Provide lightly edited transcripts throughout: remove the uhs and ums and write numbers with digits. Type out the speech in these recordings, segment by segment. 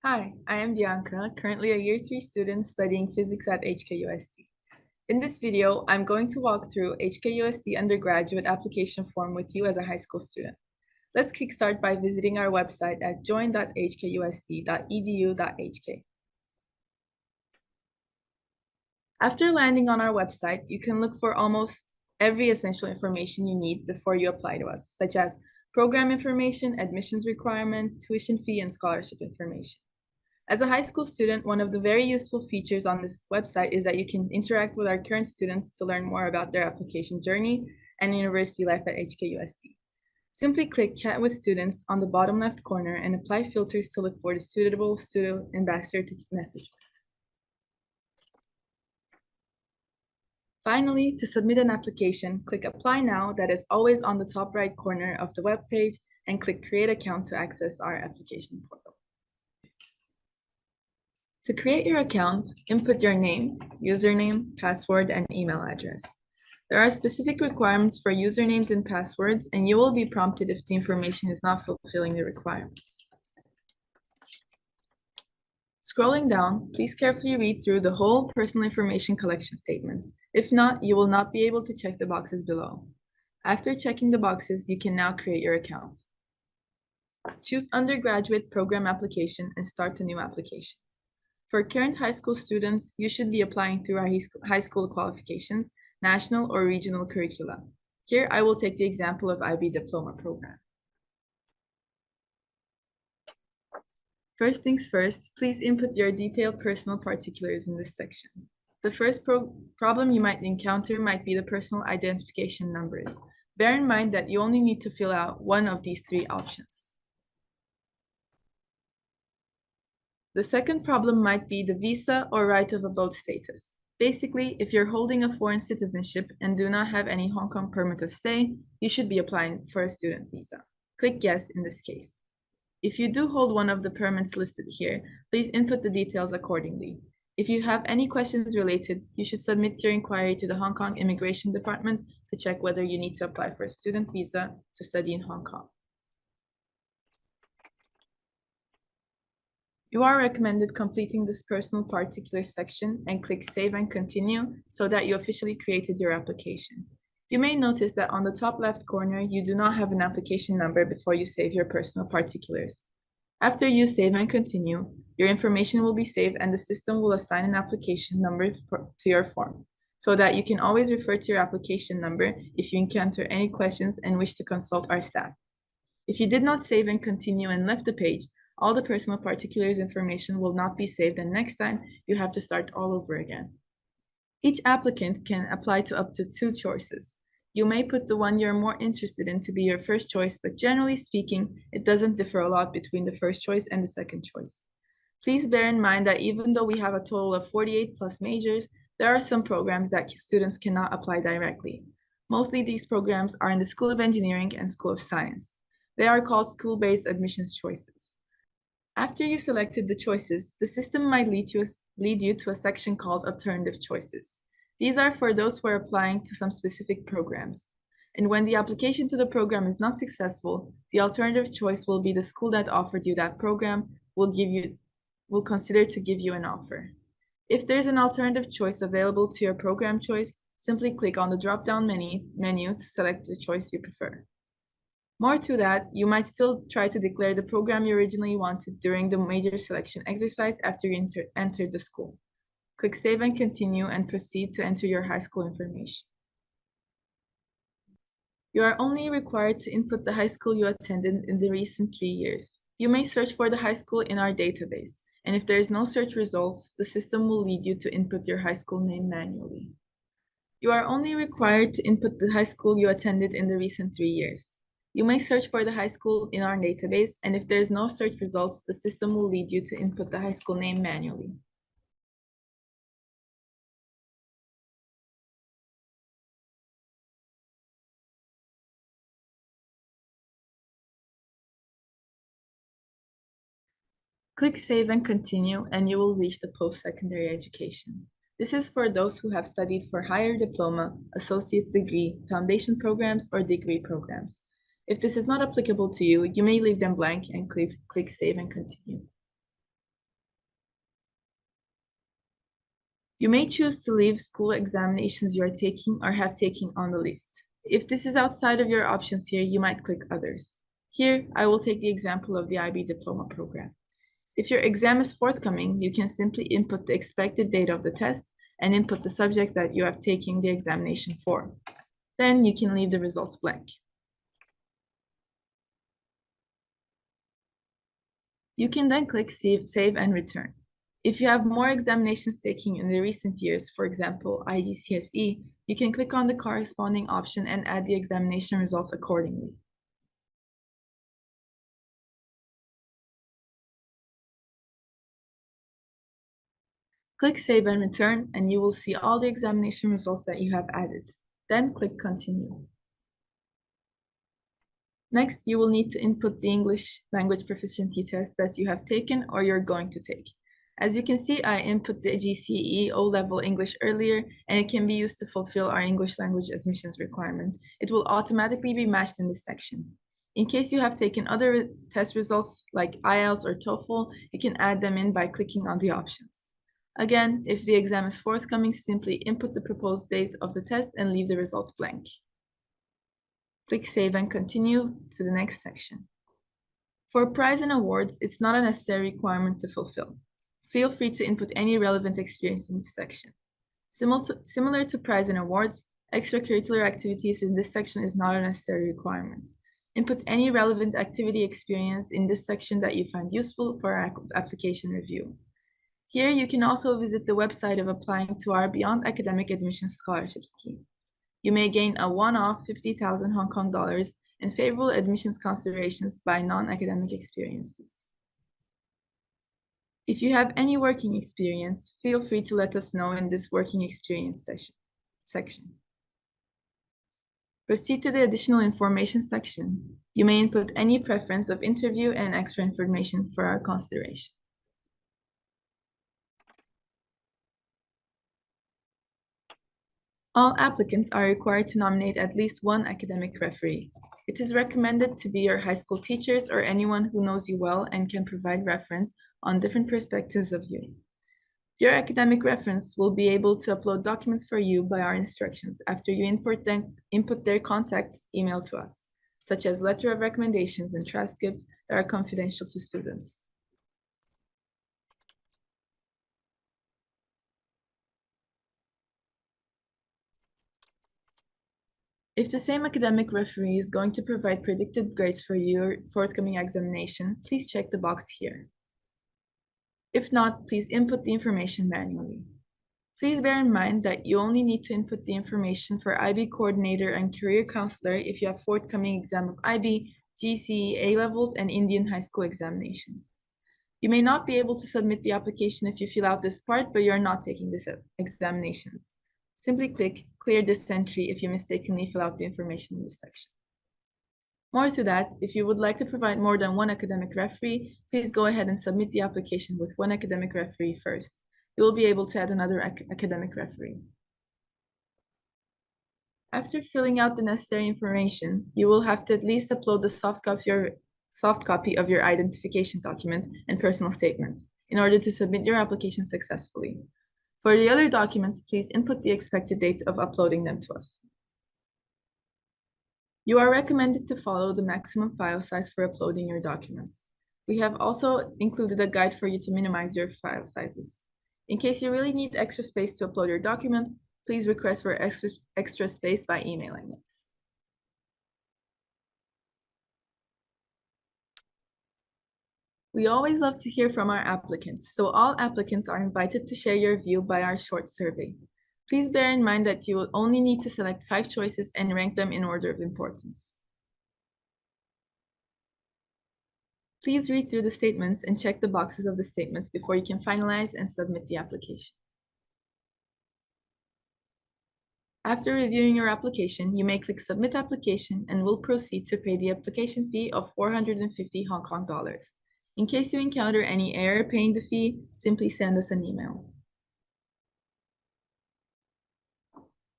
Hi, I am Bianca, currently a Year 3 student studying physics at HKUST. In this video, I'm going to walk through HKUST Undergraduate Application Form with you as a high school student. Let's kickstart by visiting our website at join.hkust.edu.hk. After landing on our website, you can look for almost every essential information you need before you apply to us, such as program information, admissions requirement, tuition fee, and scholarship information. As a high school student, one of the very useful features on this website is that you can interact with our current students to learn more about their application journey and university life at HKUST. Simply click Chat with Students on the bottom left corner and apply filters to look for the suitable student ambassador to message with. Finally, to submit an application, click Apply Now that is always on the top right corner of the web page and click Create Account to access our application portal. To create your account, input your name, username, password, and email address. There are specific requirements for usernames and passwords, and you will be prompted if the information is not fulfilling the requirements. Scrolling down, please carefully read through the whole personal information collection statement. If not, you will not be able to check the boxes below. After checking the boxes, you can now create your account. Choose Undergraduate Program Application and start a new application. For current high school students, you should be applying through our high school qualifications, national or regional curricula. Here, I will take the example of IB Diploma Program. First things first, please input your detailed personal particulars in this section. The first problem you might encounter might be the personal identification numbers. Bear in mind that you only need to fill out one of these three options. The second problem might be the visa or right of abode status. Basically, if you're holding a foreign citizenship and do not have any Hong Kong permit of stay, you should be applying for a student visa. Click Yes in this case. If you do hold one of the permits listed here, please input the details accordingly. If you have any questions related, you should submit your inquiry to the Hong Kong Immigration Department to check whether you need to apply for a student visa to study in Hong Kong. You are recommended completing this personal particulars section and click Save and Continue so that you officially created your application. You may notice that on the top left corner, you do not have an application number before you save your personal particulars. After you save and continue, your information will be saved and the system will assign an application number to your form so that you can always refer to your application number if you encounter any questions and wish to consult our staff. If you did not save and continue and left the page, all the personal particulars information will not be saved, and next time you have to start all over again. Each applicant can apply to up to 2 choices. You may put the one you're more interested in to be your first choice, but generally speaking, it doesn't differ a lot between the first choice and the second choice. Please bear in mind that even though we have a total of 48 plus majors, there are some programs that students cannot apply directly. Mostly these programs are in the School of Engineering and School of Science. They are called school-based admissions choices. After you selected the choices, the system might lead you to a section called Alternative Choices. These are for those who are applying to some specific programs. And when the application to the program is not successful, the alternative choice will be the school that offered you that program will consider to give you an offer. If there's an alternative choice available to your program choice, simply click on the drop-down menu to select the choice you prefer. More to that, you might still try to declare the program you originally wanted during the major selection exercise after you entered the school. Click Save and Continue and proceed to enter your high school information. You are only required to input the high school you attended in the recent 3 years. You may search for the high school in our database, and if there is no search results, the system will lead you to input your high school name manually. You are only required to input the high school you attended in the recent 3 years. You may search for the high school in our database, and if there's no search results, the system will lead you to input the high school name manually. Click Save and Continue, and you will reach the post-secondary education. This is for those who have studied for higher diploma, associate degree, foundation programs, or degree programs. If this is not applicable to you, you may leave them blank and click Save and Continue. You may choose to leave school examinations you are taking or have taken on the list. If this is outside of your options here, you might click Others. Here, I will take the example of the IB Diploma program. If your exam is forthcoming, you can simply input the expected date of the test and input the subject that you have taken the examination for. Then you can leave the results blank. You can then click Save and Return. If you have more examinations taken in the recent years, for example, IGCSE, you can click on the corresponding option and add the examination results accordingly. Click Save and Return, and you will see all the examination results that you have added. Then click Continue. Next, you will need to input the English language proficiency test that you have taken or you're going to take. As you can see, I input the GCE O-level English earlier, and it can be used to fulfill our English language admissions requirement. It will automatically be matched in this section. In case you have taken other test results like IELTS or TOEFL, you can add them in by clicking on the options. Again, if the exam is forthcoming, simply input the proposed date of the test and leave the results blank. Click Save and Continue to the next section. For prize and awards, it's not a necessary requirement to fulfill. Feel free to input any relevant experience in this section. Similar to prize and awards, extracurricular activities in this section is not a necessary requirement. Input any relevant activity experience in this section that you find useful for our application review. Here, you can also visit the website of applying to our Beyond Academic Admission Scholarship Scheme. You may gain a one-off 50,000 Hong Kong dollars in favorable admissions considerations by non-academic experiences. If you have any working experience, feel free to let us know in this working experience section. Proceed to the additional information section. You may input any preference of interview and extra information for our consideration. All applicants are required to nominate at least one academic referee. It is recommended to be your high school teachers or anyone who knows you well and can provide reference on different perspectives of you. Your academic reference will be able to upload documents for you by our instructions after you input their contact email to us, such as letter of recommendations and transcripts that are confidential to students. If the same academic referee is going to provide predicted grades for your forthcoming examination, please check the box here. If not, please input the information manually. Please bear in mind that you only need to input the information for IB coordinator and career counselor if you have forthcoming exam of IB, GCE A-levels, and Indian high school examinations. You may not be able to submit the application if you fill out this part, but you're not taking these examinations. Simply click Clear this entry if you mistakenly fill out the information in this section. More to that, if you would like to provide more than one academic referee, please go ahead and submit the application with one academic referee first. You will be able to add another academic referee. After filling out the necessary information, you will have to at least upload the soft copy of your identification document and personal statement in order to submit your application successfully. For the other documents, please input the expected date of uploading them to us. You are recommended to follow the maximum file size for uploading your documents. We have also included a guide for you to minimize your file sizes. In case you really need extra space to upload your documents, please request for extra space by emailing us. We always love to hear from our applicants, so all applicants are invited to share your view by our short survey. Please bear in mind that you will only need to select 5 choices and rank them in order of importance. Please read through the statements and check the boxes of the statements before you can finalize and submit the application. After reviewing your application, you may click Submit Application and will proceed to pay the application fee of 450 Hong Kong dollars. In case you encounter any error paying the fee, simply send us an email.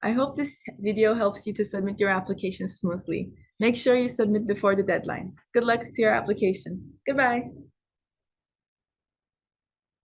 I hope this video helps you to submit your application smoothly. Make sure you submit before the deadlines. Good luck to your application. Goodbye.